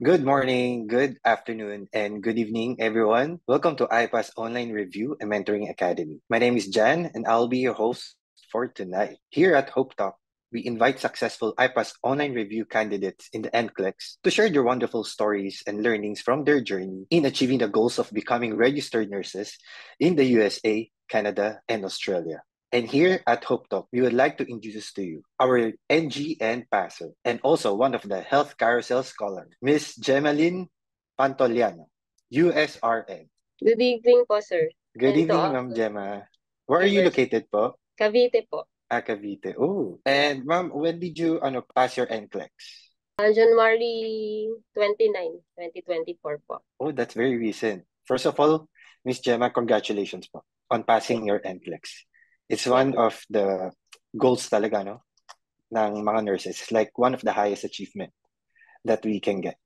Good morning, good afternoon, and good evening, everyone. Welcome to IPAS Online Review and Mentoring Academy. My name is Jan, and I'll be your host for tonight. Here at Hope Talk, we invite successful IPAS Online Review candidates in the NCLEX to share their wonderful stories and learnings from their journey in achieving the goals of becoming registered nurses in the USA, Canada, and Australia. And here at Hope Talk, we would like to introduce to you our NGN passer and also one of the Health Carousel scholars, Miss Gemaline Pantoliano, USRN. Good evening po, sir. Good And to evening, all Ma'am Gemma. Where are you viewers, located po? Cavite po. Cavite. Oh, and Ma'am, when did you pass your NCLEX? January 29, 2024 po. Oh, that's very recent. First of all, Miss Gemma, congratulations po on passing Thank your NCLEX. It's thank one you. of the goals talaga, no, ng mga nurses. It's like one of the highest achievement that we can get.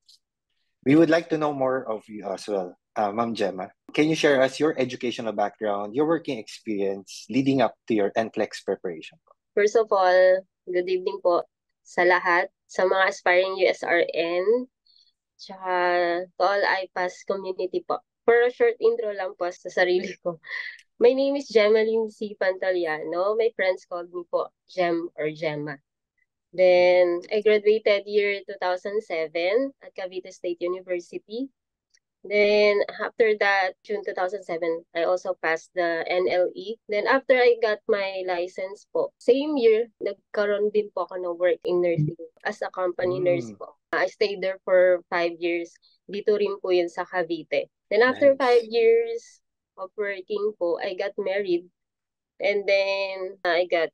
We would like to know more of you as well, Ma'am Gemma. Can you share us your educational background, your working experience leading up to your NCLEX preparation? First of all, good evening po sa lahat, sa mga aspiring USRN, tsaka to all IPAS community po. For a short intro lang po sa sarili ko. My name is Gemaline C. Pantaliano. My friends called me po Gem or Gemma. Then, I graduated year 2007 at Cavite State University. Then, after that, June 2007, I also passed the NLE. Then, after I got my license po, same year, nagkaroon din po ako ng work in nursing as a company nurse po. I stayed there for 5 years. Dito rin po yun sa Cavite. Then, after 5 years of working po, I got married. And then, I got,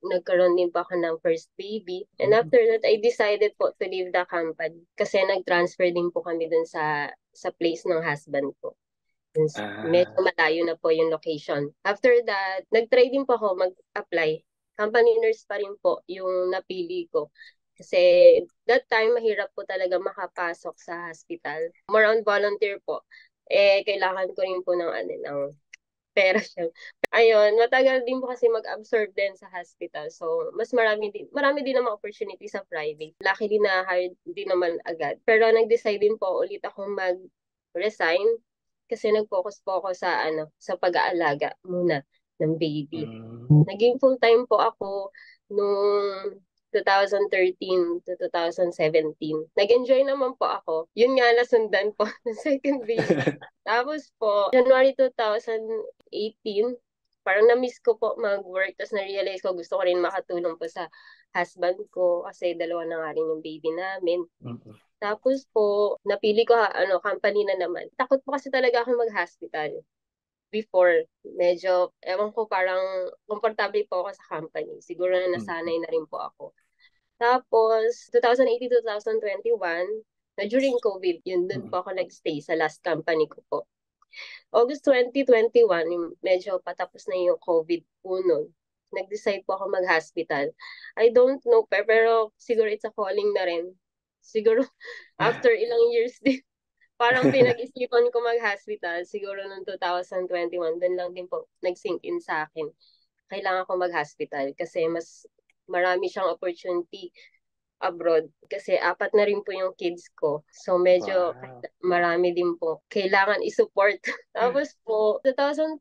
nagkaroon din po ako ng first baby. And after that, I decided po to leave the company kasi nag-transfer din po kami dun sa place ng husband ko. Medyo malayo na po yung location. After that, nag-try din po ako mag-apply. Company nurse pa rin po yung napili ko. Kasi that time, mahirap po talaga makapasok sa hospital. More on volunteer po. Kailangan ko rin po ng pera siya. Ayun, matagal din po kasi mag-absorb din sa hospital. So, mas marami din naman opportunity sa private. Luckily na hired din naman agad. Pero nag-decide din po ulit akong mag-resign kasi nag-focus po ako sa pag-aalaga muna ng baby. Naging full-time po ako nung 2013 to 2017. Nag-enjoy naman po ako. Yun nga, nasundan po ng second baby. Tapos po, January 2018, parang na-miss ko po mag-work. Tapos na-realize ko gusto ko rin makatulong po sa husband ko kasi dalawa na nga rin yung baby namin. Tapos po, napili ko company na naman. Takot po kasi talaga ako mag-hospital. Before, medyo, ewan ko, parang komportable po ako sa company. Siguro na nasanay na rin po ako. Tapos, 2018-2021, na during COVID, yun, dun po ako nag-stay sa last company ko po. August 2021, medyo patapos na yung COVID po nun. Nag-decide po ako mag-hospital. I don't know, pero siguro it's a calling na rin. Siguro, after ilang years din, parang pinag-isipan ko mag-hospital. Siguro noong 2021, dun lang din po nag-sink in sa akin. Kailangan ko mag-hospital kasi mas marami siyang opportunity abroad kasi 4 na rin po yung kids ko. So medyo marami din po kailangan i-support. Tapos po, 2021,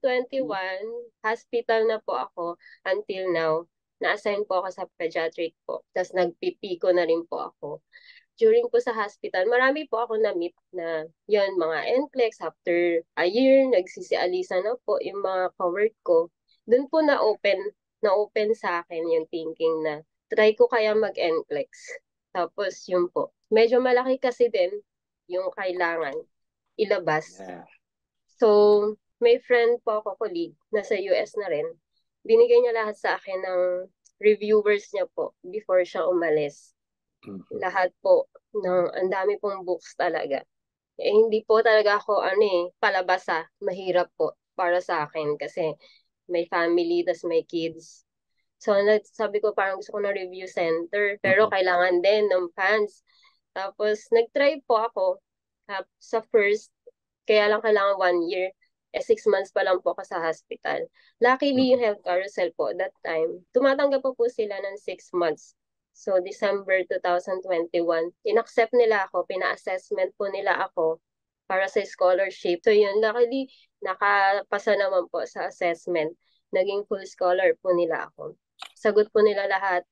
hospital na po ako until now. Na-assign po ako sa pediatric po. Tapos nagpipiko na rin po ako. During po sa hospital, marami po ako na-meet na yon mga NCLEX. After a year, nagsisialisa na po yung mga cowork ko. Doon po na-open sa akin yung thinking na try ko kaya mag-NCLEX. Tapos yun po. Medyo malaki kasi din yung kailangan ilabas. So, may friend po ako, colleague, nasa US na rin. Binigay niya lahat sa akin ng reviewers niya po before siya umalis. Lahat po, ang dami pong books talaga. Hindi po talaga ako, palabasa. Mahirap po para sa akin kasi may family, tas may kids. So, sabi ko parang gusto ko ng review center, pero kailangan din ng funds. Tapos, nag-try po ako sa first, kaya lang kailangan 1 year. 6 months pa lang po ako sa hospital. Luckily, yung health carousel po, that time, tumatanggap po sila ng 6 months. So, December 2021, inaccept nila ako, pina-assessment po nila ako para sa scholarship. So, yun, luckily, nakapasa naman po sa assessment. Naging full scholar po nila ako. Sagot po nila lahat,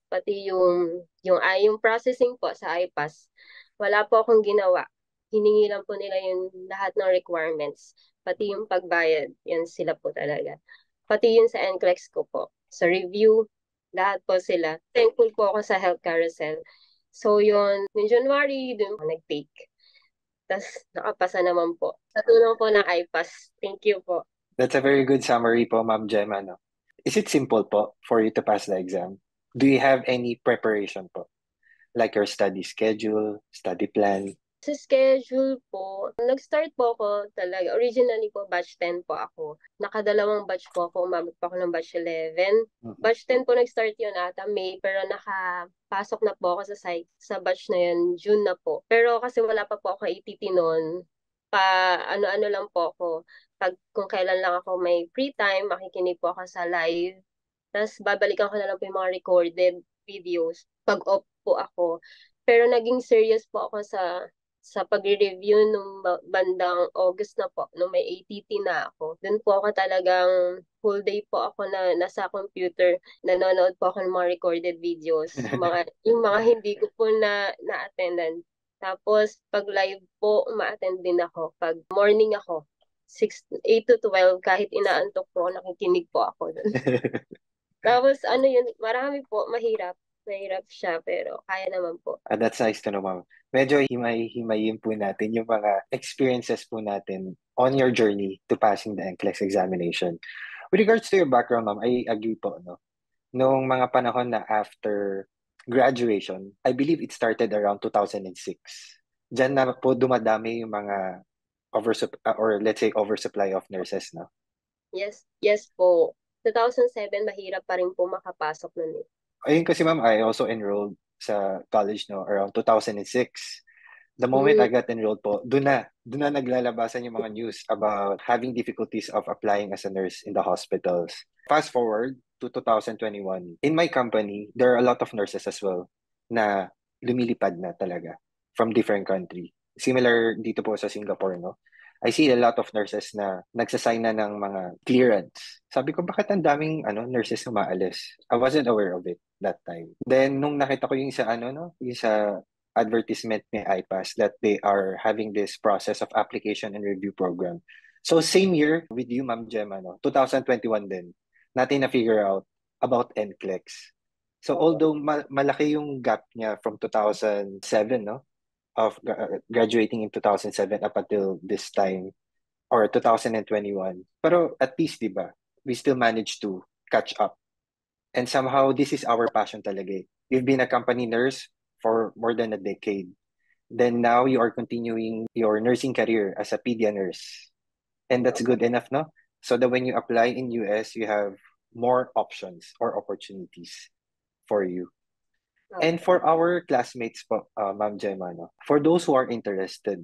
pati yung processing po sa IPAS. Wala po akong ginawa. Hiningi lang po nila yung lahat ng requirements. Pati yung pagbayad, yan sila po talaga. Pati yun sa NCLEX ko po. Sa review, lahat po sila. Thankful po ako sa Health Carousel. So yun, in January, dun ako nag-take. Tapos nakapasa naman po. Sa tulong po ng IPAS. Thank you po. That's a very good summary po, Ma'am Gemma, no? Is it simple po for you to pass the exam? Do you have any preparation po? Like your study schedule, study plan? Sa schedule po, nag-start po ako talaga. Originally po, batch 10 po ako. Nakadalawang batch po ako. Umabot po ako ng batch 11. Mhm. Batch 10 po nag-start yun ata, May. Pero nakapasok na po ako sa batch na yun, June na po. Pero kasi wala pa po ako ATT noon. Ano-ano lang po ako. Kung kailan lang ako may free time, makikinig po ako sa live. Tapos babalikan ko na lang po yung mga recorded videos pag off po ako. Pero naging serious po ako sa pagre-review nung bandang August na po, nung may ATT na ako. Doon po ako talagang full day po ako na nasa computer, nanonood po ako ng mga recorded videos, yung mga hindi ko po na-attendan. Tapos, pag live po, uma-attend din ako. Pag morning ako, 8 to 12, kahit inaantok po, nakikinig po ako doon. Tapos, ano yun, marami po, mahirap. Mahirap siya, pero kaya naman po. That's nice to know, Ma'am. Medyo himay-himayin po natin yung mga experiences po natin on your journey to passing the NCLEX examination. With regards to your background, Ma'am, I agree po, no? Noong mga panahon na after graduation, I believe it started around 2006. Diyan na po dumadami yung mga or let's say oversupply of nurses, no? Yes po. 2007, mahirap pa rin po makapasok nun eh. Ayun kasi, Ma'am, I also enrolled sa college, no, around 2006. The moment I got enrolled po, doon na naglalabasan yung mga news about having difficulties of applying as a nurse in the hospitals. Fast forward to 2021, in my company, there are a lot of nurses as well na lumilipad na talaga from different country. Similar dito po sa Singapore, no? I see a lot of nurses na nagsasign na ng mga clearance. Sabi ko, bakit ang daming nurses na umaalis? I wasn't aware of it that time. Then, nung nakita ko yung sa yung sa advertisement ni IPAS that they are having this process of application and review program. So same year with you, Ma'am Gemma, no? 2021 din, natin na-figure out about NCLEX. So although malaki yung gap niya from 2007, no? Of graduating in 2007 up until this time, or 2021. Pero at least, di ba, we still managed to catch up. And somehow, this is our passion talaga. We've been a company nurse for more than a decade. Then now you are continuing your nursing career as a pedia nurse. And that's good enough, no? So that when you apply in US, you have more options or opportunities for you. And for our classmates po, Ma'am Gemma, no? For those who are interested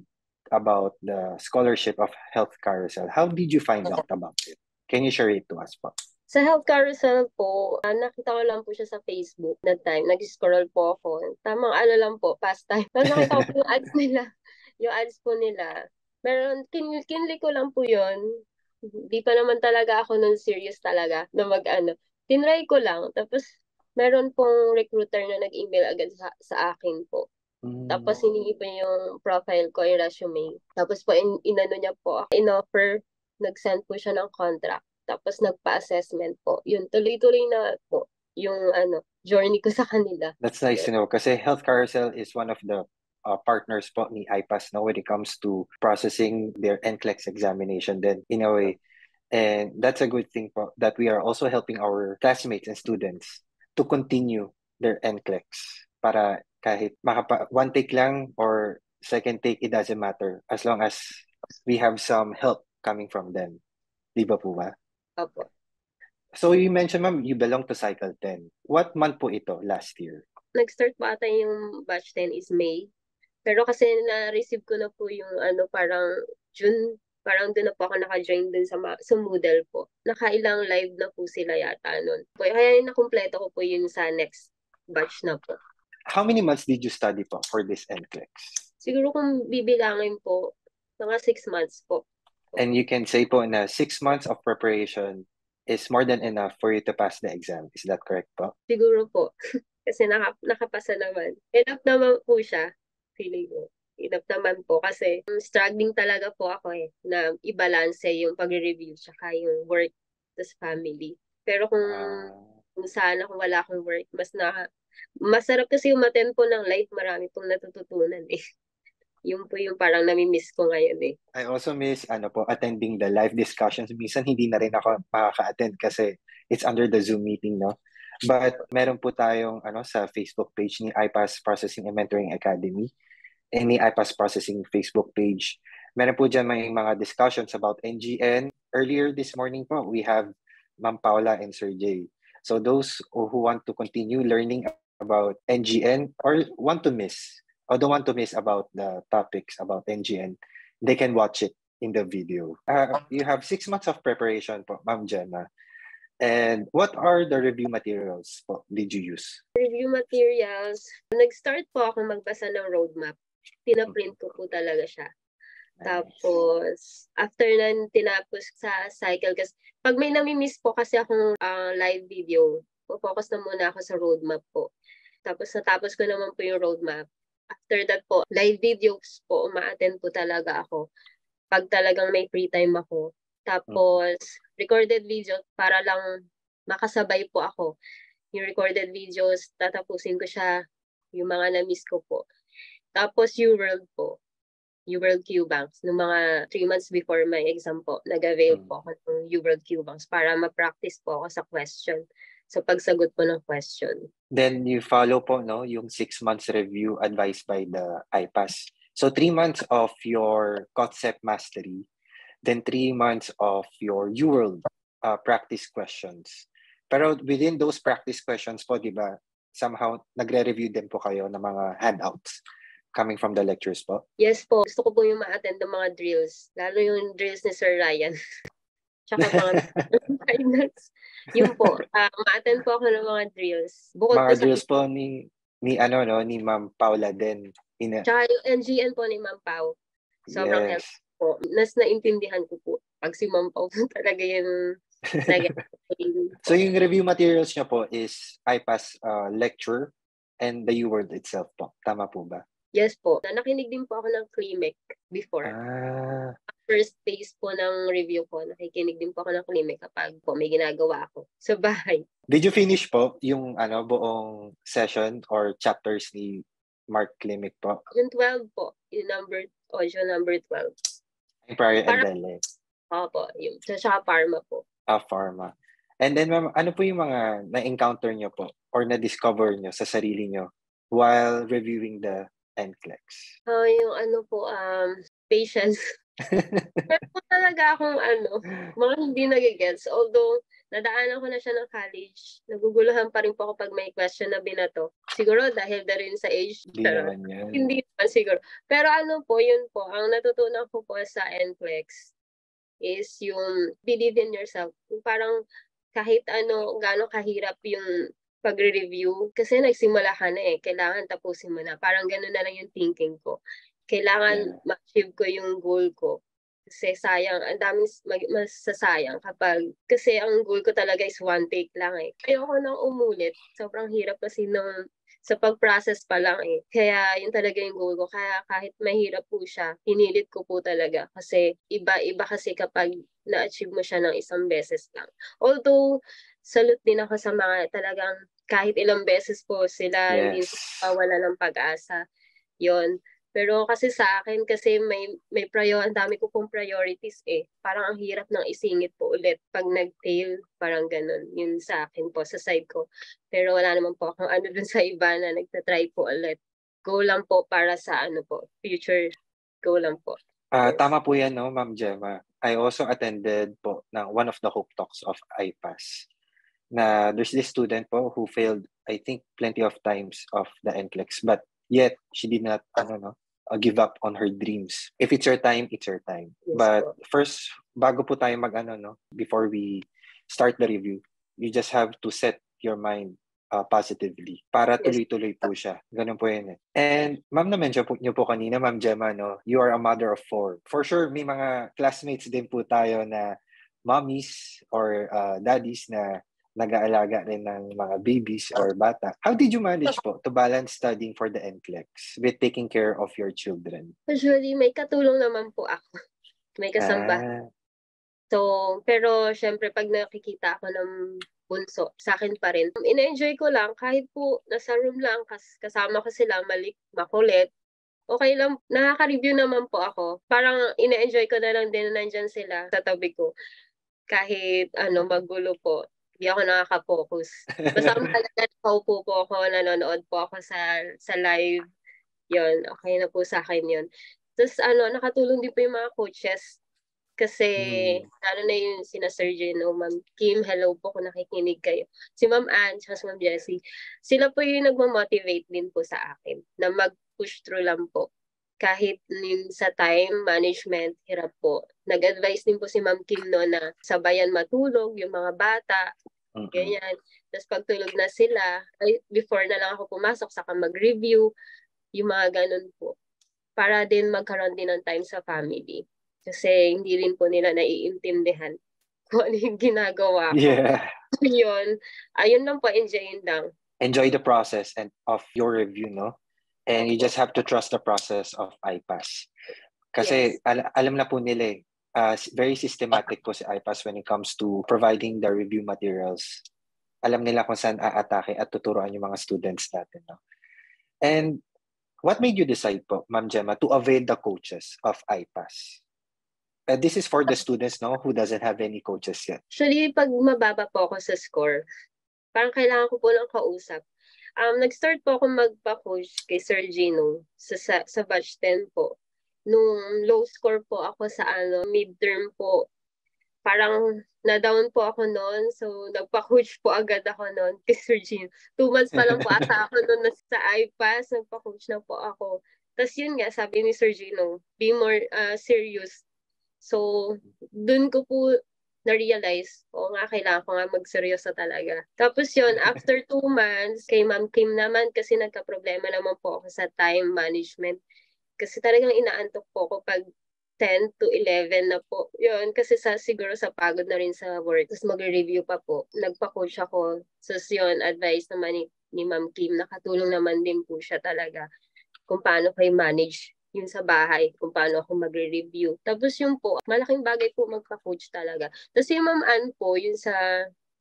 about the scholarship of Health Carousel, how did you find out about it? Can you share it to us po? Sa Health Carousel po, nakita ko lang po siya sa Facebook that time. Nag-scroll po ako. Tamang lang po, pastime. Tapos nakita ko po yung ads nila. Yung ads po nila. Meron, kinli ko lang po yun. Di pa naman talaga ako nun serious talaga na Tinry ko lang. Tapos meron pong recruiter na nag-email agad sa akin po. Tapos hiningi po yung profile ko, yung resume. Tapos po inano niya po, in-offer, nag-send po siya ng contract. Tapos nagpa-assessment po. Yun, tuloy-tuloy na po yung journey ko sa kanila. That's nice to know kasi Health Carousel is one of the partners po ni IPAS, no, when it comes to processing their NCLEX examination then in a way. And that's a good thing po that we are also helping our classmates and students to continue their NCLEX para kahit one take lang or second take, it doesn't matter as long as we have some help coming from them. Di ba po ba? Opo. So you mentioned, ma'am, you belong to Cycle 10. What month po ito last year? Nag-start po ata yung batch 10 is May. Pero kasi na-receive ko na po yung parang June, parang doon na po ako naka-join dun sa Moodle po. Nakailang live na po sila yata nun. Kaya nakumpleto ko po yun sa next batch na po. How many months did you study po for this NCLEX? Siguro kung bibilangin po, mga 6 months po. And you can say po na 6 months of preparation is more than enough for you to pass the exam. Is that correct po? Siguro po. Kasi nakapasa naman. Enough naman po siya, feeling ko. Enough naman po kasi struggling talaga po ako na i-balance yung pag-review tsaka yung work tas family. Pero kung sana kung wala akong work, masarap kasi umattend po ng live, marami pong natututunan eh. Yun po yung parang nami-miss ko ngayon eh. I also miss attending the live discussions. Minsan hindi na rin ako makaka-attend kasi it's under the Zoom meeting, no? But meron po tayong sa Facebook page ni iPass Processing and Mentoring Academy and ni iPass Processing Facebook page. Meron po dyan may mga discussions about NGN. Earlier this morning po, we have Ma'am Paula and Sir Jay. So those who want to continue learning about NGN or want to miss or don't want to miss about the topics about NGN, they can watch it in the video. You have 6 months of preparation po, Ma'am Gemma. And what are the review materials po did you use? Review materials, nag-start po ako magbasa ng roadmap. Pinaprint ko po talaga siya. Tapos, after nan tinapos sa cycle, kasi pag may nami-miss po kasi akong live video, focus na muna ako sa roadmap po. Tapos natapos ko naman po yung roadmap. After that po, live videos po, uma-attend po talaga ako pag talagang may free time ako. Tapos, recorded video para lang makasabay po ako. Yung recorded videos, tatapusin ko siya, yung mga na-miss ko po. Tapos, UWorld po. UWorld Q-Banks. Noong mga 3 months before my exam po, nag-avail po ako ng UWorld Q-Banks para ma-practice po ako sa question. So, pagsagot po ng question. Then you follow po yung 6 months review advised by the iPass. So 3 months of your concept mastery, then 3 months of your UWorld practice questions. Pero within those practice questions po, di ba, somehow nagre-review din po kayo ng mga handouts coming from the lectures po? Yes po. Gusto ko po yung ma-attend ng mga drills. Lalo yung drills ni Sir Ryan. Tsaka mga finals. Yun po. Ma-attend po ako ng mga drills. Bukod mga po drills po ni Ma'am Paula din. Tsaka yung NGN po ni Ma'am Pao. Sobrang helpful po. Naintindihan ko po. Pag si Ma'am Pao talaga yung So yung review materials niya po is iPass lecture and the UWorld itself po. Tama po ba? Yes po. Nakinig din po ako ng CLIMEC before. First phase po ng review ko, nakikinig din po ako ng CLIMEC kapag po may ginagawa ako sa bahay. Did you finish po yung buong session or chapters ni Mark CLIMEC po? Yung 12 po. Yung audio number 12. Yung prior and then Opo. Yung sa Pharma po. Pharma. And then, ma'am, ano po yung mga na-encounter nyo po or na-discover nyo sa sarili nyo while reviewing the NCLEX? Yung patience. Pero po talaga akong mga hindi nagigets. Although, nadaanan ko na siya ng college, naguguluhan pa rin po ako pag may question na binato. Siguro dahil na rin sa age. Hindi naman siguro. Pero yun po, ang natutunan ko po sa NCLEX is yung believe in yourself. Yung parang kahit gaano kahirap yung pagre-review, kasi nagsimula ka na kailangan tapusin mo na. Parang gano'n na lang yung thinking ko. Kailangan ma-achieve ko yung goal ko. Kasi sayang, ang daming masasayang kasi ang goal ko talaga is one take lang Ayoko nang umulit. Sobrang hirap kasi sa pag-process pa lang Kaya yun talaga yung goal ko. Kaya kahit mahirap po siya, pinilit ko po talaga. Kasi iba kasi kapag na-achieve mo siya ng isang beses lang. Although, salute din ako sa mga talagang kahit ilang beses po sila hindi wala ng pag-asa. Yon. Pero kasi sa akin, kasi ang dami ko pong priorities Parang ang hirap nang isingit po ulit pag nag-fail, parang ganun. Yun sa akin po, sa side ko. Pero wala naman po akong dun sa iba na nagtatry po ulit. Go lang po para sa future. Go lang po. Yes. Tama po yan, no, Ma'am Gemma. I also attended po ng one of the Hope Talks of iPass. Na there's this student po who failed, I think, plenty of times of the NCLEX, but yet she did not, give up on her dreams. If it's your time, it's your time. Yes, but first, bago po tayo before we start the review, you just have to set your mind positively para Yes. tuloy-tuloy po siya. Ganun po yun. And ma'am, na-mention po niyo po kanina, Ma'am Gemma, no, you are a mother of 4. For sure, may mga classmates din po tayo na mommies or daddies na nag-aalaga rin ng mga babies or bata. How did you manage po to balance studying for the NCLEX with taking care of your children? Usually, may katulong naman po ako. May kasamba. So, pero syempre pag nakikita ako ng bunso, sa akin pa rin. Ina-enjoy ko lang kahit po nasa room lang, kasama ko sila, makulit. Okay lang, nakaka-review naman po ako. Parang ina-enjoy ko na lang din na nandyan sila sa tabi ko. Kahit magulo po, hindi ako nakaka-focus. Basta mahalaga nakaupo po ako, nanonood po ako sa live. Yun, okay na po sa akin yun. Tapos nakatulong din po yung mga coaches. Kasi, lalo na yung sina Sir Gino, Ma'am Kim, hello po kung nakikinig kayo. Si Ma'am Ann, si Ma'am Jessie, sila po yung nagmamotivate din po sa akin na mag-push through lang po. Kahit sa time management, hirap po. Nag-advise din po si Ma'am Kim no na sabayan matulog yung mga bata, ganyan. Tapos pagtulog na sila, before na lang ako pumasok, saka mag-review, yung mga ganun po. Para din magkaroon din ng time sa family. Kasi hindi rin po nila naiintindihan kung ano yung ginagawa ko. Yeah. Ayun lang po, enjoyin lang. Enjoy the process and of your review, no? And you just have to trust the process of IPAS. Kasi alam na po nila very systematic po si IPAS when it comes to providing the review materials. Alam nila kung saan aatake at tuturuan yung mga students natin, no? And what made you decide po, Ma'am Gemma, to avail the coaches of IPAS? This is for the students, no, who doesn't have any coaches yet. Actually, pag mababa po ako sa score, parang kailangan ko po lang kausap. Nag-start po ako magpa-coach kay Sir Gino sa batch 10 po. Nung low score po ako sa midterm po, parang na-down po ako noon. So, nagpa-coach po agad ako noon kay Sir Gino. 2 months pa lang po ata ako noon sa IPAS, nagpa-coach na po ako. Tapos yun nga, sabi ni Sir Gino, be more serious. So, dun ko po na-realize, kailangan ko nga magseryoso talaga. Tapos yun, after 2 months, kay Ma'am Kim naman, kasi nagka-problema naman po ako sa time management. Kasi talagang inaantok po ako pag 10 to 11 na po. Yun, kasi siguro sa pagod na rin sa work. Tapos mag-review pa po. Nagpa-coach ako. So yun, advice naman ni Ma'am Kim, nakatulong naman din po siya talaga kung paano kayo manage yung sa bahay, kung paano ako magre-review. Tapos yung po, malaking bagay po magpa-coach talaga. Tapos yung Ma'am Ann po, yung sa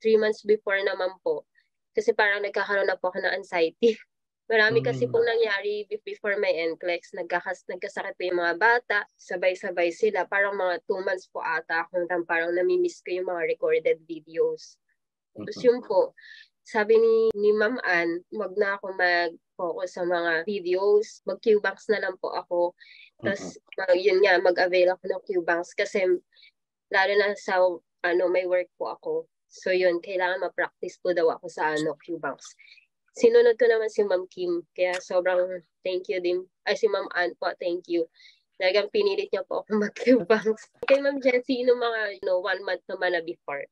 3 months before naman po, kasi parang nagkakaroon na po ako ng anxiety. Marami kasi pong nangyari before my NCLEX. Nagkasakit po yung mga bata, sabay-sabay sila. Parang mga 2 months po ata akong parang namimiss ko yung mga recorded videos. Tapos yung po, sabi ni Ma'am Ann, wag na ako mag-focus sa mga videos, mag-Qbanks na lang po ako. Tapos, yun nga, mag-avail ako ng Qbanks kasi lalo na sa, may work po ako. So yun, kailangan ma-practice po daw ako sa Qbanks. Sinunod ko naman si Ma'am Kim, kaya sobrang thank you din. Si Ma'am Ann po, thank you. Talagang pinilit niya po ako mag-Qbanks. Kay Ma'am Jessie, nung mga 1 month naman na before,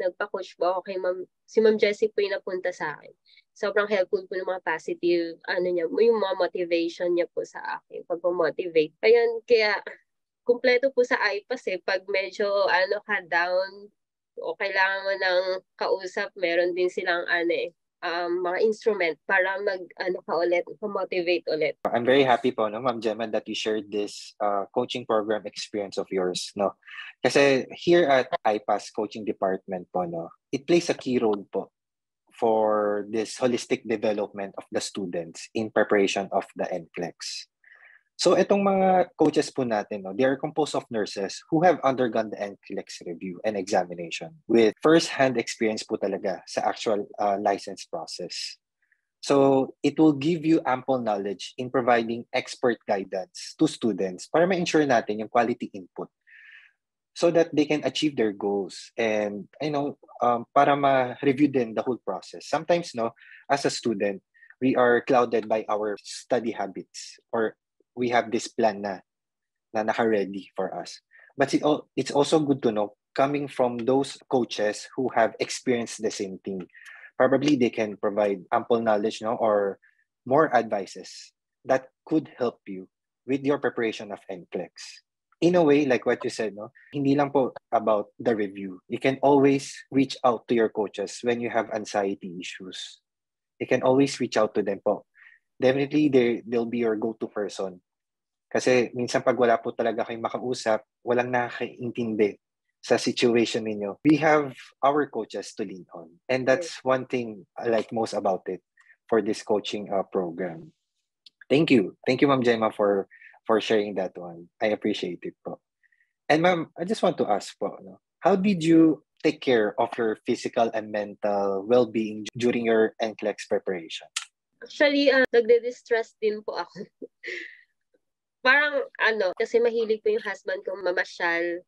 nagpa-coach po ako kay si Ma'am Jessie po yung napunta sa akin. Sobrang helpful po ng mga positive, yung mga motivation niya po sa akin, pag-motivate. Ayun, kaya, kumpleto po sa IPAS pag medyo, ka down, o kailangan mo ng kausap, meron din silang, mga instrument para motivate ulit. I'm very happy po, no, Ma'am Gemma, that you shared this coaching program experience of yours, no? Kasi here at IPAS Coaching Department po, no, it plays a key role po for this holistic development of the students in preparation of the NCLEX. So itong mga coaches po natin, no, they are composed of nurses who have undergone the NCLEX review and examination with first-hand experience po talaga sa actual license process. So it will give you ample knowledge in providing expert guidance to students para ma-ensure natin yung quality input so that they can achieve their goals and para ma-review din the whole process. Sometimes, no, as a student, we are clouded by our study habits or we have this plan na naka-ready for us. But it's also good to know coming from those coaches who have experienced the same thing Probably they can provide ample knowledge, no, or more advices that could help you with your preparation of NCLEX. In a way, like what you said, no, hindi lang po about the review. You can always reach out to your coaches when you have anxiety issues. You can always reach out to them po. Definitely, they'll be your go-to person. Kasi minsan pag wala po talaga kayong makausap, walang nakakaintindi sa situation ninyo. We have our coaches to lean on. And that's one thing I like most about it for this coaching program. Thank you. Thank you, Ma'am Gemma, for sharing that one. I appreciate it po. And ma'am, I just want to ask po, no, how did you take care of your physical and mental well-being during your NCLEX preparation? Actually, nagde-distress din po ako. Parang kasi mahilig po yung husband ko mamasyal,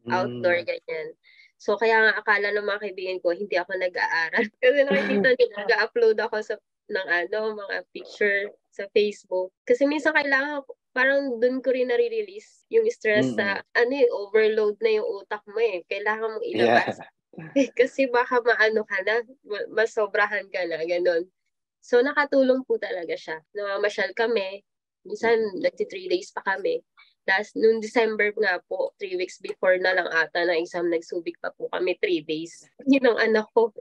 outdoor, ganyan. So, kaya nga akala ng mga kaibigan ko, hindi ako nag-aaral. Kasi nakikita nila, nag-upload ako ng mga picture sa Facebook. Kasi minsan kailangan, parang dun ko rin nare-release yung stress sa, overload na yung utak mo eh. Kailangan mong ilabas. Yeah. Kasi baka maano ka na, masobrahan ka na, ganun. So, nakatulong po talaga siya. Namamasyal kami. Minsan, nagti 3 days pa kami. Last, noong December nga po, 3 weeks before na lang ata ng exam, nagsubik pa po kami 3 days. Yun ang anak ko.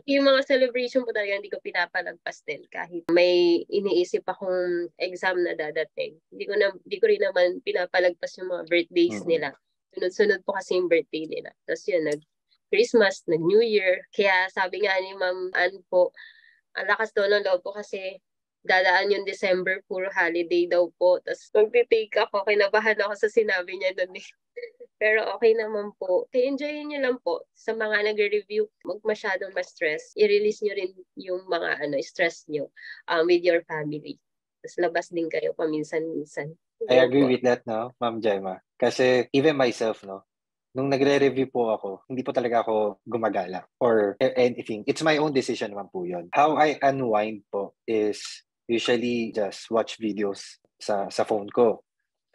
Yung mga celebration po talaga, hindi ko pinapalagpas din. Kahit may iniisip akong exam na dadating. Hindi ko rin naman pinapalagpas yung mga birthdays nila. Sunod-sunod po kasi yung birthday nila. Tapos yun, nag-Christmas, nag-New Year. Kaya sabi nga ni Ma'am Ann po, ang lakas daw ng loob ko kasi dadaan yung December, puro holiday daw po. Tapos magti-take ako, kinabahan ako sa sinabi niya doon eh. Pero okay naman po. Kaya enjoyin niyo lang po sa mga nagre-review. Huwag masyadong ma-stress. I-release niyo rin yung mga stress niyo with your family. Tapos labas din kayo paminsan-minsan. I agree with that, no, Ma'am Gemma. Kasi even myself, no, nung nagre-review po ako, hindi po talaga ako gumagala or anything. It's my own decision naman po yun. How I unwind po is usually just watch videos sa phone ko.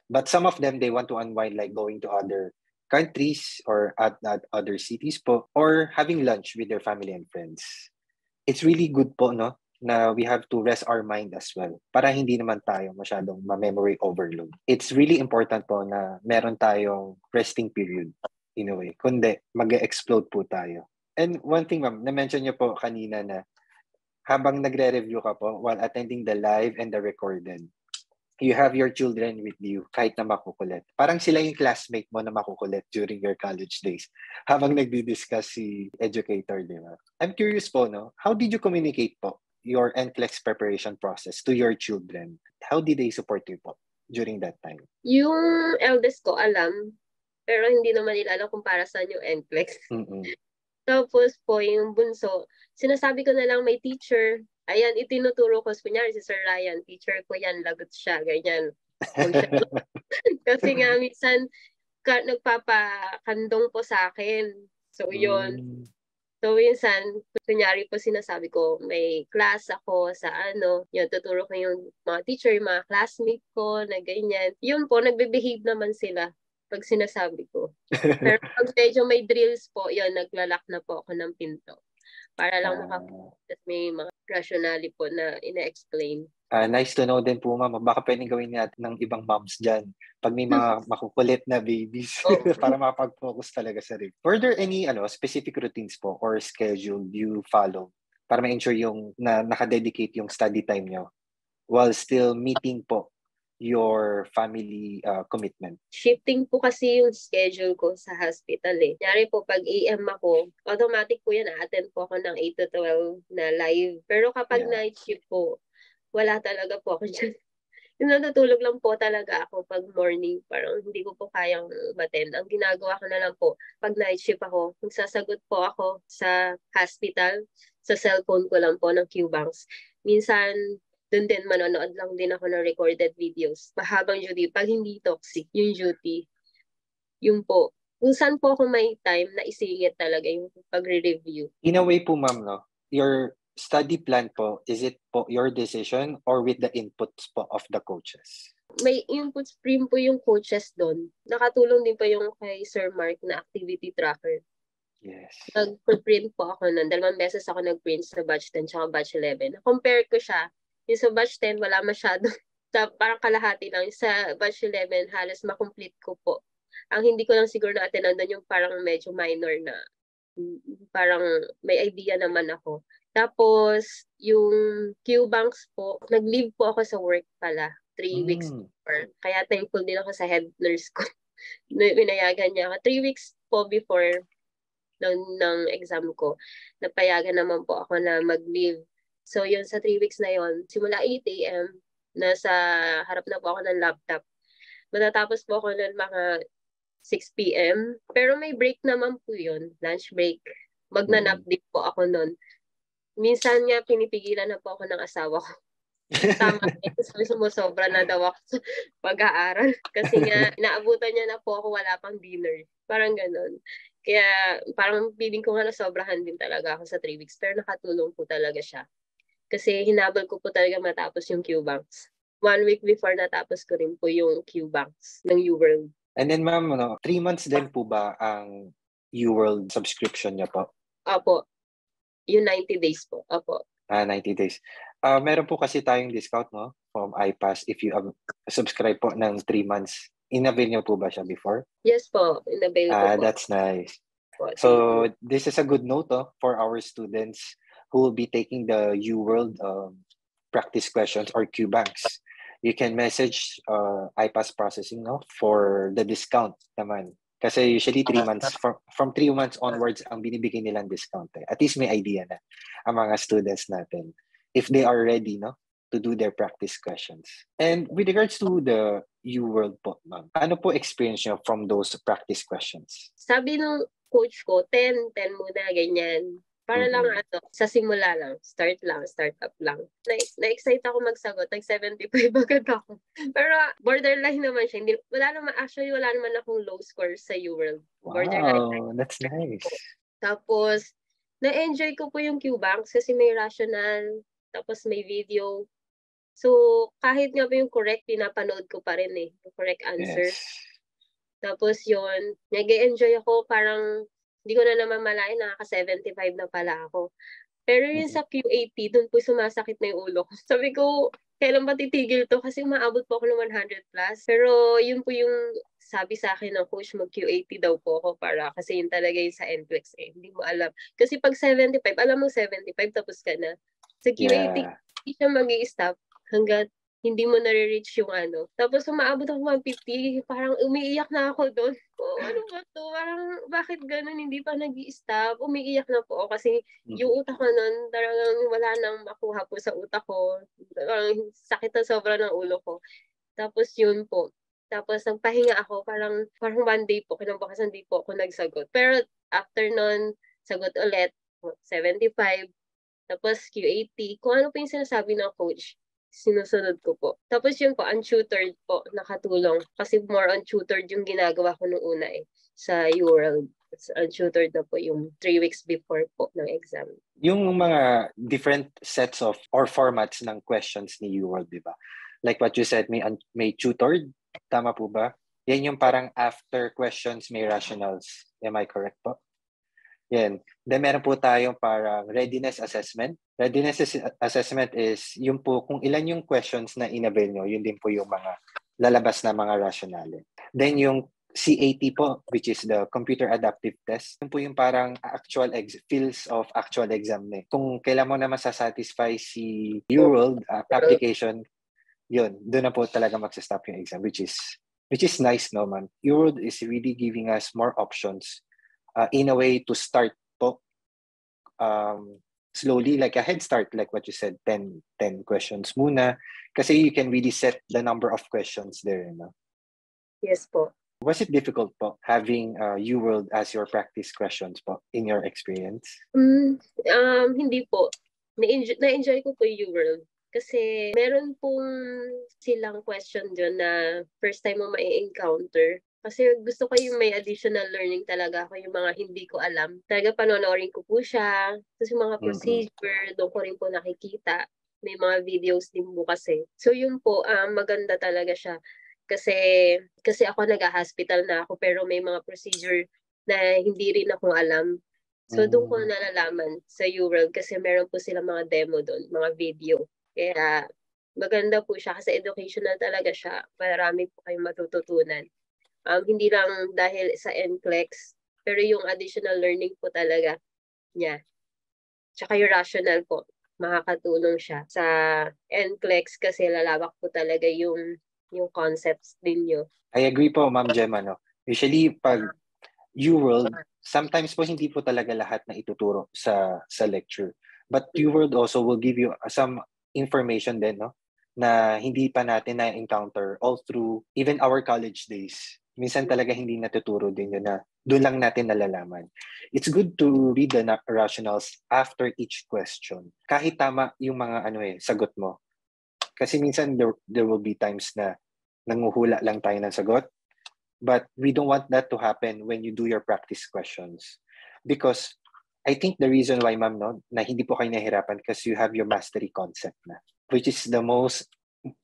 But some of them, they want to unwind like going to other countries or at other cities po or having lunch with their family and friends. It's really good po, no, na we have to rest our mind as well para hindi naman tayo masyadong ma-memory overload. It's really important po na meron tayong resting period in a way. Kundi, mag-explode po tayo. And one thing, ma'am, na-mention niyo po kanina na habang nagre-review ka po while attending the live and the recorded, you have your children with you kahit na makukulit. Parang sila yung classmate mo na makukulit during your college days habang nagdi-discuss si educator, di ba? I'm curious po, no? How did you communicate po your NCLEX preparation process to your children? How did they support you po during that time? Yung eldest ko, alam, pero hindi naman nila alam kung para saan yung NCLEX. Tapos po, yung bunso, sinasabi ko na lang may teacher. Ayan, itinuturo ko. Kunyari si Sir Ryan, teacher ko yan, lagot siya, ganyan. Kasi nga, minsan, nagpapakandong po sa akin. So, yun. So, minsan, kunyari po sinasabi ko, may class ako sa yun, tuturo ko yung mga teacher, yung mga classmate ko, na ganyan. Yun po, nagbe-behave naman sila pag sinasabi ko. Pero pag medyo may drills po, yun, naglalak na po ako ng pinto. Para lang makakas may mga rationale po na ina-explain. Nice to know din po, ma'am. Baka pwedeng gawin natin ng ibang moms dyan. Pag may mga makukulit na babies para makapag-focus talaga sa review. Were there any specific routines po or schedule you follow para ma-ensure yung nakadedicate yung study time nyo while still meeting po your family commitment? Shifting po kasi yung schedule ko sa hospital eh. Nyari po, pag AM ako, automatic po yan, a-attend po ako ng 8 to 12 na live. Pero kapag night shift po, wala talaga po ako dyan. Yung natutulog lang po talaga ako pag morning. Parang hindi ko po kayang attend. Ang ginagawa ko na lang po, pag night shift ako, magsasagot po ako sa hospital, sa cellphone ko lang po ng Q-Banks. Minsan, doon din manonood lang din ako ng recorded videos. Mahabang duty, pag hindi toxic, yung duty, yung po. Kung saan po ako may time na isingit talaga yung pagre-review. In a way po, ma'am, no? Your study plan po, is it po your decision or with the inputs po of the coaches? May inputs rin po yung coaches doon. Nakatulong din pa yung kay Sir Mark na activity tracker. Yes. Nag-print po ako nun. 2 beses ako nag-print sa batch 10 tsaka batch 11. Compare ko siya. Yung sa batch 10, wala masyado. Parang kalahati lang. Sa batch 11, halos makomplete ko po. Ang hindi ko lang siguro na-attend nandun yung parang medyo minor na parang may idea naman ako. Tapos, yung Q-Banks po, nag-leave po ako sa work pala 3 weeks before. Kaya thankful din ako sa head nurse ko. Pinayagan niya ako. 3 weeks po before ng exam ko, napayagan naman po ako na mag-leave. So, yun sa 3 weeks na yun, simula 8 a.m., nasa harap na po ako ng laptop. Matatapos po ako ng mga 6 p.m. Pero may break naman po yun, lunch break. Magnanap din po ako nun. Minsan nga, pinipigilan na po ako ng asawa ko. Tama, sumusobra na daw ako sa pag-aaral. Kasi nga, naabutan niya na po ako, wala pang dinner. Parang ganun. Kaya, parang feeling ko nga nasobrahan din talaga ako sa 3 weeks. Pero nakatulong po talaga siya. Kasi hinabol ko po talaga matapos yung Q-Banks. 1 week before natapos ko rin po yung Q-Banks ng UWorld. And then ma'am, 3 months din po ba ang UWorld subscription niya po? Opo. Yung 90 days po. Opo. 90 days. Meron po kasi tayong discount, no? From iPass if you subscribe po ng 3 months. In-avail niyo po ba siya before? Yes po. In-avail ko po. That's nice. Po, So, this is a good note for our students who will be taking the UWorld practice questions or Q-Banks. You can message iPass processing for the discount naman. Kasi usually 3 months, from 3 months onwards, ang binibigay nilang discount. At least may idea na ang mga students natin if they are ready to do their practice questions. And with regards to the UWorld po, ma'am, ano po experience nyo from those practice questions? Sabi nung coach ko, 10 muna, ganyan. Para lang sa simula lang, start up lang. Na-excite ako magsagot, nag-75 agad ako. Pero borderline naman siya. Wala naman akong low score sa UWorld. Wow, that's nice. Tapos, na-enjoy ko po yung Q-Banks kasi may rational, tapos may video. So, kahit nga ba yung correct, pinapanood ko pa rin yung correct answer. Yes. Tapos yun, nag-enjoy ako, parang hindi ko na naman malayan, nakaka-75 na pala ako. Pero yun sa Q80, dun po sumasakit na yung ulo ko. Sabi ko, kailan ba titigil to? Kasi umaabot po ako ng 100 plus. Pero yun po yung sabi sa akin ng coach, mag-Q80 daw po ako kasi yun talaga yung sa NCLEX Hindi mo alam. Kasi pag 75, alam mo 75, tapos ka na. Sa Q80, hindi siya mag-i-stop hanggat hindi mo nare-reach yung ano. Tapos umaabot ako 150, parang umiiyak na ako doon. Ano ba to? Parang bakit ganun? Hindi pa nag-i-stop. Umiiyak na po ako kasi yung utak ko nun, talagang wala nang makuha po sa utak ko. Sakit na sobra ng ulo ko. Tapos yun po. Tapos nagpahinga ako, parang 1 day po, kinabukasan di po ako nagsagot. Pero after nun, sagot ulit, 75, tapos Q80. Kung ano po yung sinasabi ng coach, sinusunod ko po. Tapos yun po, untutored po, nakatulong. Kasi more untutored yung ginagawa ko nung una sa UWorld. Untutored na po yung 3 weeks before po ng exam. Yung mga different sets of or formats ng questions ni UWorld, di ba? Like what you said, may tutored, tama po ba? Yan yung parang after questions may rationals. Am I correct po? Yan. Then meron po tayong parang readiness assessment. Readiness assessment is yung po kung ilan yung questions na in-avail nyo, yun din po yung mga lalabas na mga rationale. Then yung CAT po, which is the Computer Adaptive Test, yun po yung parang feels of actual exam. Kung kailan mo na masasatisfy si UWorld application, yun, doon na po talaga magsastop yung exam, which is nice, no, man. UWorld is really giving us more options in a way to start po slowly, like a head start, like what you said, 10 questions muna. Kasi you can really set the number of questions there. Yes po. Was it difficult po having UWorld as your practice questions po in your experience? Hindi po. Na-enjoy ko po yung UWorld. Kasi meron pong silang question dyan na first time mo mai-encounter. Kasi gusto ko yung may additional learning talaga ako, yung mga hindi ko alam. Talaga panonoorin ko po siya. Tapos yung mga procedure, doon ko rin po nakikita. May mga videos din po kasi. So yun po, maganda talaga siya. Kasi ako nag-hospital na ako pero may mga procedure na hindi rin ako alam. So, doon ko Mm. nalalaman sa UWorld kasi meron po sila mga demo doon, mga video. Kaya, maganda po siya kasi educational talaga siya. Marami po kayong matututunan. Hindi lang dahil sa NCLEX, pero yung additional learning po talaga niya. Tsaka yung rational po, makakatulong siya sa NCLEX kasi lalawak po talaga yung concepts din nyo. I agree po, Ma'am Gemma, no? Usually, pag UWorld, sometimes po hindi po talaga lahat na ituturo sa lecture. But UWorld also will give you some information din, no? Na hindi pa natin na-encounter all through even our college days. Minsan talaga hindi natuturo din yun na doon lang natin nalalaman. It's good to read the rationals after each question. Kahit tama yung mga sagot mo. Kasi minsan there will be times na nanguhula lang tayo ng sagot. But we don't want that to happen when you do your practice questions. Because I think the reason why, ma'am, no, na hindi po kayo nahirapan because you have your mastery concept na, which is the most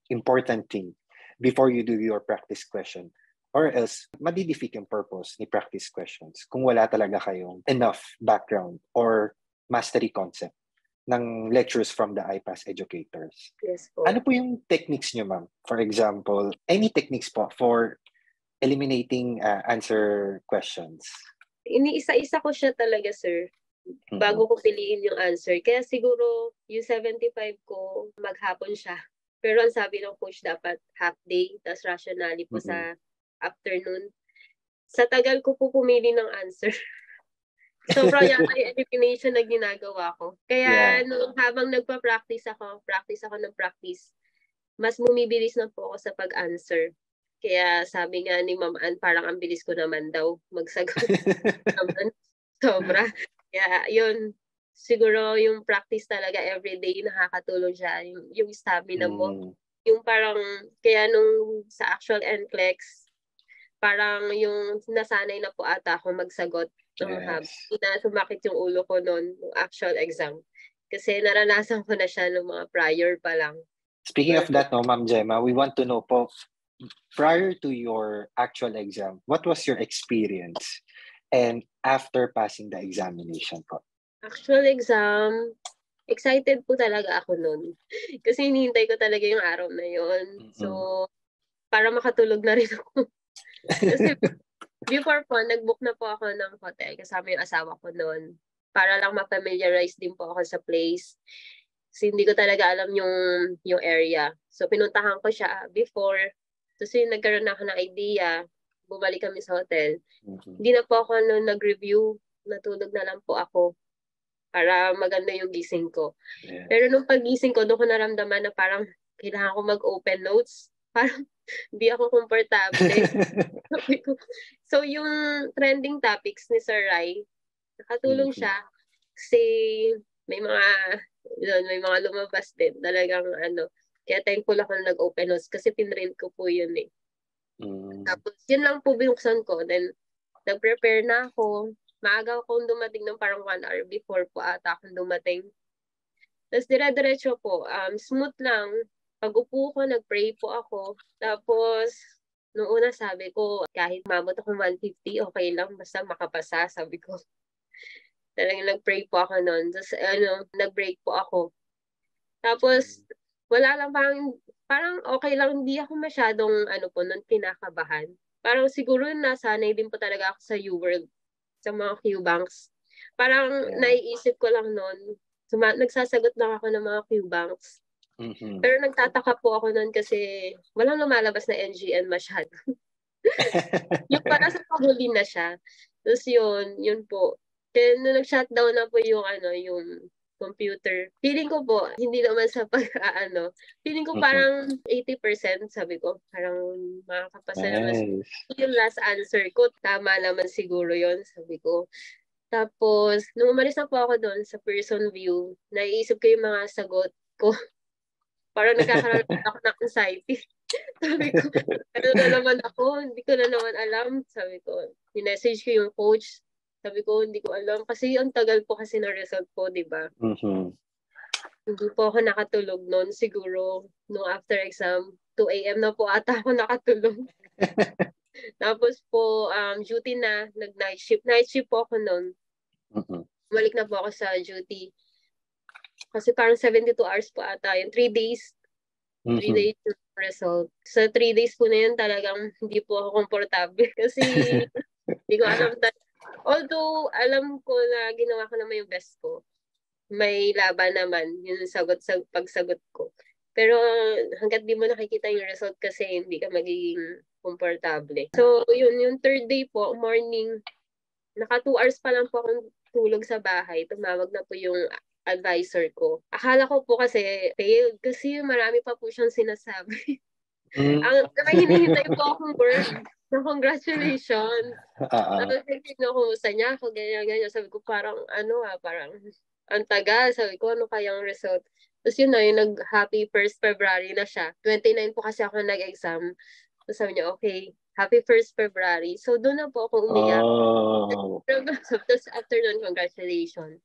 important thing before you do your practice question. Or else, madidefeat yung purpose ni practice questions kung wala talaga kayong enough background or mastery concept ng lectures from the IPAS educators. Yes po. Ano po yung techniques nyo, ma'am? For example, any techniques po for eliminating answer questions? Iniisa-isa ko siya talaga, sir, bago ko piliin yung answer. Kaya siguro yung 75 ko, maghapon siya. Pero ang sabi ng coach, dapat half day, tas rationally po sa afternoon. Sa tagal ko po pumili ng answer. Sobra yata yung elimination na ginagawa ko. Kaya habang practice ako ng practice, mas bumibilis na po ako sa pag-answer. Kaya sabi nga ni Ma'am Ann, parang ang bilis ko naman daw magsagot. Sobra. Kaya yun, siguro yung practice talaga everyday nakakatulong siya. Yung stamina mo. Yung parang, kaya nung sa actual NCLEX, parang yung nasanay na po ata ako magsagot ng hub. Hindi na sumakit yung ulo ko noon, yung actual exam. Kasi naranasan ko na siya nung mga prior pa lang. Speaking of that, no, Ma'am Gemma, we want to know po, prior to your actual exam, what was your experience? And after passing the examination po? Actual exam, excited po talaga ako noon. Kasi hinihintay ko talaga yung araw na yun. So, para makatulog na rin ako. Kasi before po, nag-book na po ako ng hotel kasama yung asawa ko noon. Para lang ma-familiarize din po ako sa place. Kasi hindi ko talaga alam yung area. So, pinuntahan ko siya before. Tapos nagkaroon na ako ng idea. Bumalik kami sa hotel. Hindi na po ako nag-review. Natulog na lang po ako para maganda yung gising ko. Pero nung pag-gising ko, doon ko naramdaman na parang kailangan ko mag-open notes. Parang hindi ako komportable. So, yung trending topics ni Sir Rai, nakatulong siya. Kasi may mga lumabas din. Talagang kaya thankful ako na nag-open notes kasi pinrint ko po yun eh. Tapos, yun lang po binuksan ko. Then, nag-prepare na ako. Maaga akong dumating ng parang 1 hour before po ata akong dumating. Tapos, dire-diretso po. Smooth lang. Pag-upo ko, nag-pray po ako. Tapos, nung una sabi ko, kahit mabot ako 150, okay lang. Basta makapasa, sabi ko. Talagang nag-pray po ako noon. Tapos, nag-break po ako. Tapos, wala lang, parang okay lang. Hindi ako masyadong, noon, kinakabahan. Parang siguro nasanay din po talaga ako sa UWorld, sa mga Q-banks. Parang naiisip ko lang noon, nagsasagot lang ako ng mga Q-banks. Pero nagtataka po ako noon kasi walang lumalabas na NGN masyado. Yung para sa pahuli na siya. Tapos yun po. Then, nung nag-shutdown na po yung computer. Feeling ko po, hindi naman sa feeling ko parang 80%, sabi ko, parang makakapasa naman. Yung last answer ko, tama naman siguro yon sabi ko. Tapos, nung umalis na po ako doon sa person view, naiisip ko yung mga sagot ko. Parang nagkakaroon ako ng anxiety. Sabi ko, ano na naman ako? Hindi ko na naman alam. Sabi ko, minessage ko yung coach. Sabi ko, hindi ko alam. Kasi ang tagal po kasi na result ko, di ba? Hindi po ako nakatulog noon. Siguro, nung after exam, 2 a.m. na po ata ako nakatulog. Tapos po, duty na, nag-night shift. Night shift po ako noon. Mm-mm. Balik na po ako sa duty. Kasi parang 72 hours po ata yun. 3 days. 3 Mhm. days yung result. Sa 3 days po na yun, talagang hindi po ako komportable. Kasi hindi ko alam. Although, alam ko na ginawa ko naman yung best ko. May laban naman yung sagot sa pagsagot ko. Pero hanggat di mo nakikita yung result kasi hindi ka magiging komportable. So, yun, yung third day po, morning, naka 2 hours pa lang po akong tulog sa bahay. Tumawag na po yung advisor ko. Akala ko po kasi failed kasi marami pa po siyang sinasabi. Mm. May hinihintay po akong word na congratulations. Ah, Tapos kumusta niya ako, ganyan. Sabi ko parang parang ang tagal. Sabi ko ano kayang result. Tapos yun na, yung nag-happy 1st February na siya. 29 po kasi ako nag-exam. Tapos sabi niya, okay, happy 1st February. So doon na po ako umiyak. oh. Tapos after nun, congratulations.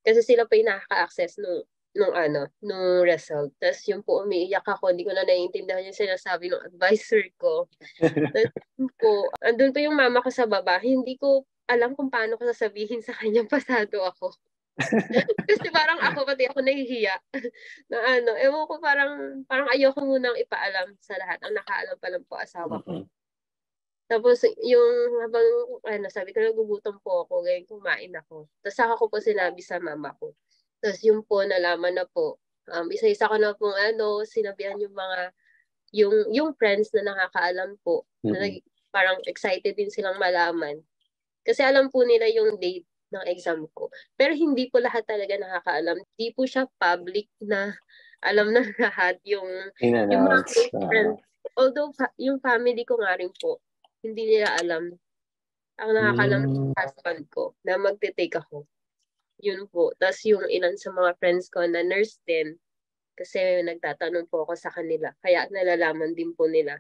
Kasi sila pa yung nakaka-access nung result. Tapos yung po umiiyak ako, hindi ko na naiintindihan yung sinasabi ng advisor ko. Tapos po, andun pa yung mama ko sa baba, hindi ko alam kung paano ko sasabihin sa kanya pasado ako. Kasi parang pati ako nahihiya. Na ewan ko parang ayoko munang ipaalam sa lahat. Ang nakaalam pa lang po asawa ko. Mm-mm. Tapos yung habang sabi ko nagugutom po ako, ngayon kumain ako. Tapos saka ko po sinabi sa mama ko. Tapos yung po nalaman na po, isa-isa ko na pong sinabihan yung mga yung friends na nakakaalam po na Mm-mm. parang excited din silang malaman. Kasi alam po nila yung date ng exam ko. Pero hindi po lahat talaga nakakaalam. Hindi po siya public na alam na lahat yung mga In-announce. close friends. Although yung family ko nga rin po, hindi nila alam. Ang nakakaalam Mm. ng husband ko na magte-take ako. Yun po. Tapos yung ilan sa mga friends ko na nurse din, kasi nagtatanong po ako sa kanila. Kaya nalalaman din po nila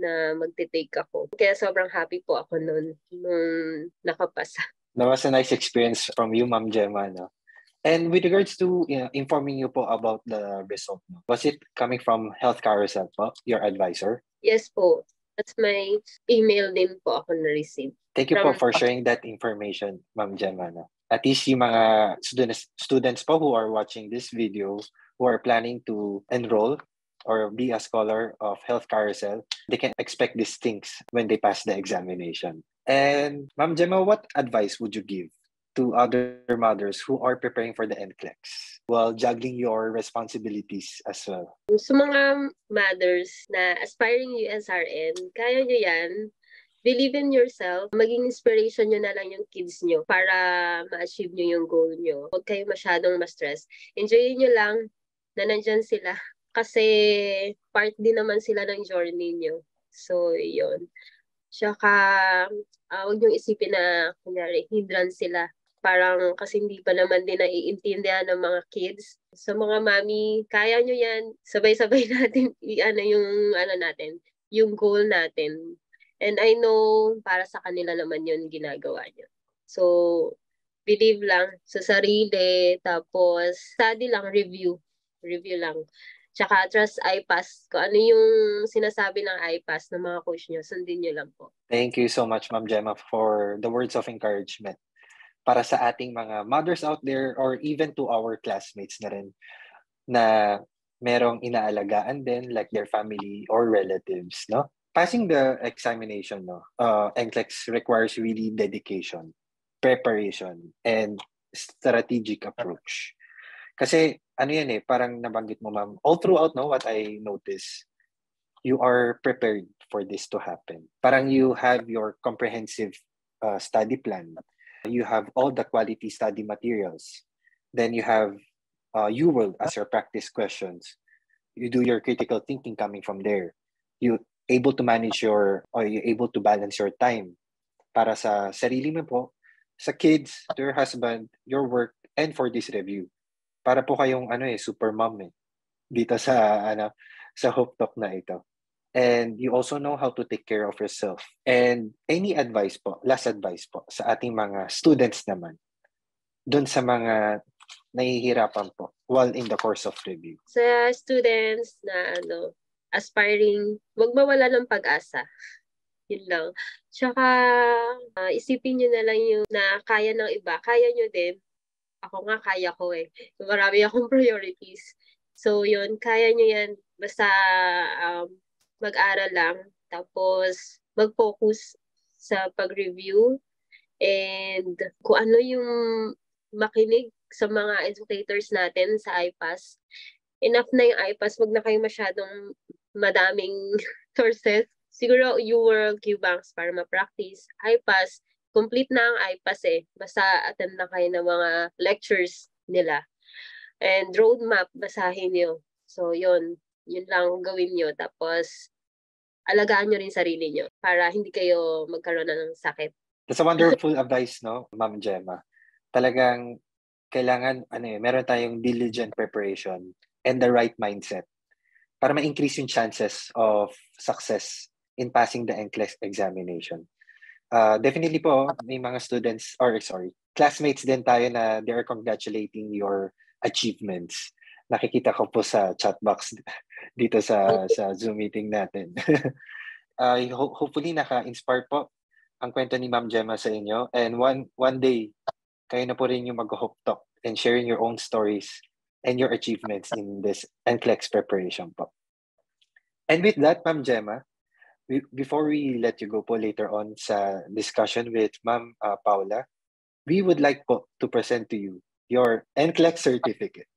na magte-take ako. Kaya sobrang happy po ako nung nakapasa. That was a nice experience from you, Ma'am Gemma, no? And with regards to informing you po about the result, no? Was it coming from Health Carousel po, your advisor? Yes po. That's my email din po ako na-receive. Thank you po for sharing that information, Ma'am Gemma, no? At least yung mga students po who are watching this video, who are planning to enroll or be a scholar of Health Carousel, they can expect these things when they pass the examination. And Ma'am Gemma, what advice would you give to other mothers who are preparing for the NCLEX while juggling your responsibilities as well? Sa mga mothers na aspiring USRN, kaya nyo yan. Believe in yourself. Maging inspiration nyo na lang yung kids nyo para ma-achieve nyo yung goal nyo. Huwag kayo masyadong ma-stress. Enjoyin nyo lang na nandyan sila. Kasi part din naman sila ng journey nyo. So, yun. Tsaka, huwag nyo isipin na, kunyari, hindrance sila. Parang kasi hindi pa naman din naiintindihan ng mga kids. Sa mga mami, kaya nyo yan. Sabay-sabay natin natin, yung goal natin. And I know para sa kanila naman yun ginagawa nyo. So, believe lang sa sarili, tapos study lang, review. Review lang. Tsaka trust iPass. Kung ano yung sinasabi ng iPass ng mga coach nyo, sundin nyo lang po. Thank you so much, Ma'am Gemma, for the words of encouragement para sa ating mga mothers out there or even to our classmates na rin na merong inaalagaan din like their family or relatives, no? Passing the examination, no, NCLEX requires really dedication, preparation, and strategic approach. Kasi ano yan parang nabanggit mo, ma'am, all throughout, no, what I noticed, you are prepared for this to happen. Parang you have your comprehensive study plan. You have all the quality study materials. Then you have UWorld as your practice questions. You do your critical thinking coming from there. You able to manage you able to balance your time para sa sarili mo po, sa kids, to your husband, your work, and for this review. Para po kayong super mom dito sa Hope Talk na ito. And you also know how to take care of yourself. And any advice po, last advice po sa ating mga students naman, dun sa mga nahihirapan po while in the course of review. Sa students na aspiring, wag mawala ng pag-asa. Yun lang. Tsaka, isipin nyo na lang yung na kaya ng iba. Kaya nyo din. Ako nga, kaya ko eh. Marami akong priorities. So, yun, kaya nyo yan. Basta mag-aral lang. Tapos, mag-focus sa pag-review. And kung ano yung makinig sa mga educators natin sa IPAS. Enough na yung IPAS. Wag na kayo masyadong madaming sources. Siguro you will QBanks para ma-practice. IPAS, complete na ang IPAS eh. Basta attend na kayo ng mga lectures nila. And roadmap, basahin nyo. So, yun lang gawin nyo. Tapos, alagaan nyo rin sarili nyo para hindi kayo magkaroon ng sakit. That's a wonderful advice, no, Ma'am Gemma. Talagang kailangan, meron tayong diligent preparation and the right mindset para ma-increase yung chances of success in passing the NCLEX examination. Definitely po, may mga classmates din tayo na they are congratulating your achievements. Nakikita ko po sa chat box dito sa Zoom meeting natin. Hopefully naka-inspire po ang kwento ni Ma'am Gemma sa inyo. And one day, kayo na po rin yung mag-hope talk and sharing your own stories and your achievements in this NCLEX preparation po. And with that, Ma'am Gemma, before we let you go po later on sa discussion with Ma'am Paula, we would like po to present to you your NCLEX certificate.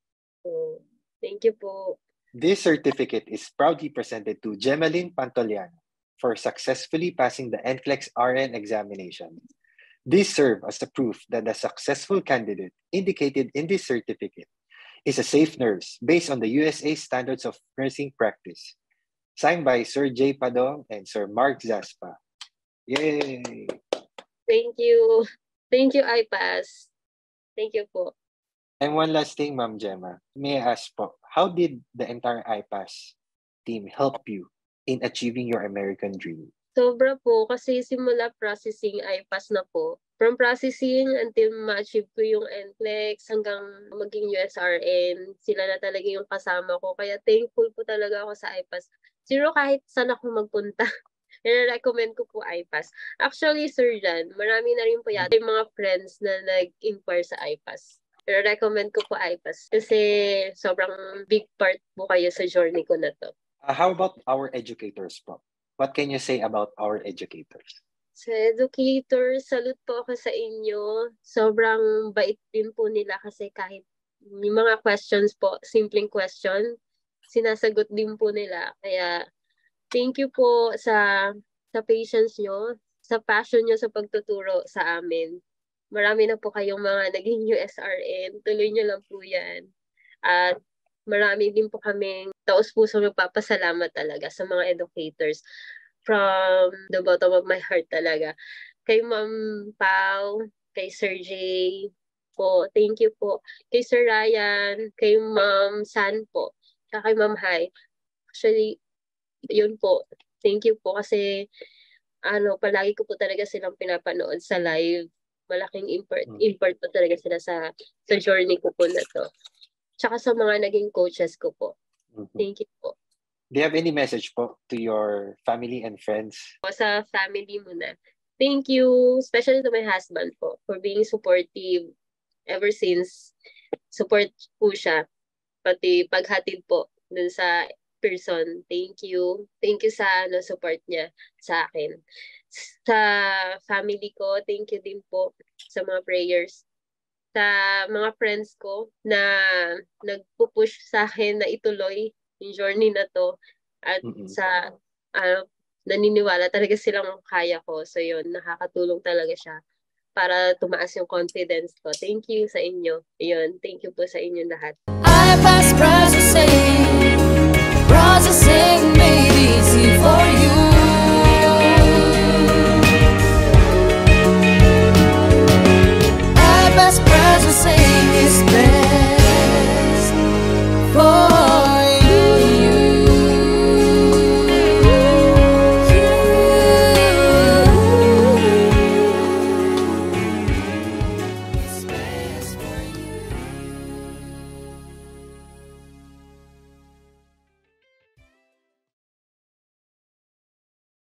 Thank you po. This certificate is proudly presented to Gemaline Pantoliano for successfully passing the NCLEX RN examination. This serves as a proof that the successful candidate indicated in this certificate is a safe nurse based on the USA Standards of Nursing Practice. Signed by Sir J. Padong and Sir Mark Zaspa. Yay! Thank you. Thank you, IPAS. Thank you po. And one last thing, Ma'am Gemma. May I ask po, how did the entire IPAS team help you in achieving your American dream? Sobra po, kasi simula processing IPAS na po. From processing until ma-achieve ko yung NCLEX hanggang maging USRN, sila na talaga yung kasama ko. Kaya thankful po talaga ako sa IPAS. Siguro kahit saan ako magpunta, nire-recommend ko po IPAS. Actually, Sir Jan, marami na rin po yata yung mga friends na nag-inquire sa IPAS. Nire-recommend ko po IPAS kasi sobrang big part po kayo sa journey ko na to. How about our educators po? What can you say about our educators? Sa educators, salute po ako sa inyo. Sobrang bait din po nila kasi kahit yung mga questions po, simpleng question, sinasagot din po nila. Kaya thank you po sa patience nyo, sa passion nyo sa pagtuturo sa amin. Marami na po kayong mga naging USRN. Tuloy nyo lang po yan. At marami din po kaming taos-puso magpapasalamat talaga sa mga educators from the bottom of my heart talaga. Kay Ma'am Pau, kay Sir J po, thank you po. Kay Sir Ryan, kay Ma'am San po, kay Ma'am Hai. Actually, yun po. Thank you po kasi palagi ko po talaga silang pinapanood sa live. Malaking import po talaga sila sa journey ko po na to. Tsaka sa mga naging coaches ko po. Thank you po. Do you have any message po to your family and friends? Sa family muna. Thank you, especially to my husband po, for being supportive ever since. Support po siya. Pati paghatid po dun sa person. Thank you. Thank you sa support niya sa akin. Sa family ko, thank you din po sa mga prayers. Sa mga friends ko na nagpupush sa akin na ituloy yung journey na to. At sa naniniwala talaga silang kaya ko. So yun, nakakatulong talaga siya para tumaas yung confidence ko. Thank you sa inyo. Yun, thank you po sa inyo lahat. IPAS processing made easy for you.